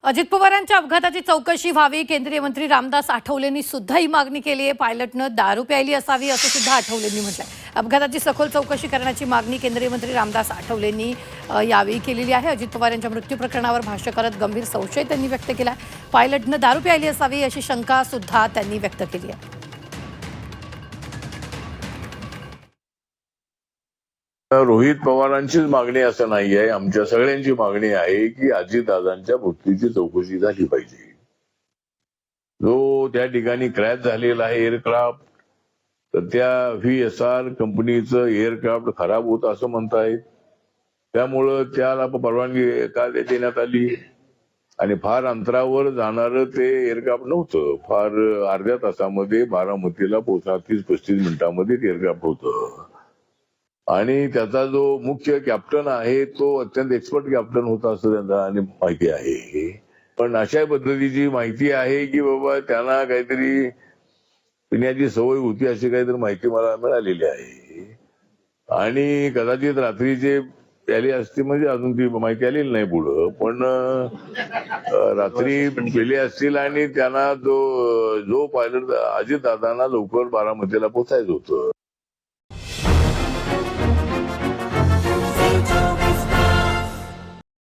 अजित पवारांच्या अपघाताची चौकशी व्हावी, केंद्रीय मंत्री रामदास आठवलेंनी सुद्धा ही मागणी केली आहे. पायलटनं दारू प्यायली असावी असं सुद्धा आठवलेंनी म्हटलंय. अपघाताची सखोल चौकशी करण्याची मागणी केंद्रीय मंत्री रामदास आठवलेंनी यावेळी केलेली आहे. अजित पवार यांच्या मृत्यू प्रकरणावर भाष्य करत गंभीर संशय त्यांनी व्यक्त केला. पायलटनं दारू प्यायली असावी अशी शंका सुद्धा त्यांनी व्यक्त केली आहे. रोहित पवारांचीच मागणी असं नाही आहे, आमच्या सगळ्यांची मागणी आहे की अजितदादांच्या मृत्यूची चौकशी झाली पाहिजे. जो त्या ठिकाणी क्रॅश झालेला आहे एअरक्राफ्ट, तर त्या VSR कंपनीचं एअरक्राफ्ट खराब होत असं म्हणतायत. त्यामुळं त्याला परवानगी का देण्यात आली आणि फार अंतरावर जाणारं ते एअरक्राफ्ट नव्हतं. फार अर्ध्या तासामध्ये बारामतीला पोहोचणार, 30-35 मिनिटांमध्ये ते एअरक्राफ्ट होतं. आणि त्याचा जो मुख्य कॅप्टन आहे तो अत्यंत एक्सपर्ट कॅप्टन होता असं त्यांना आणि माहिती आहे. पण अशा पद्धतीची माहिती आहे की बाबा त्यांना काहीतरी पिण्याची सवय होती अशी काहीतरी माहिती मला मिळालेली आहे. आणि कदाचित रात्रीचे प्याली असती, म्हणजे अजून ती माहिती आलेली नाही पुढं, पण रात्री पेले असतील आणि त्यांना जो पायलट अजितदादांना लवकर बारामतीला पोहोचायचं होतं.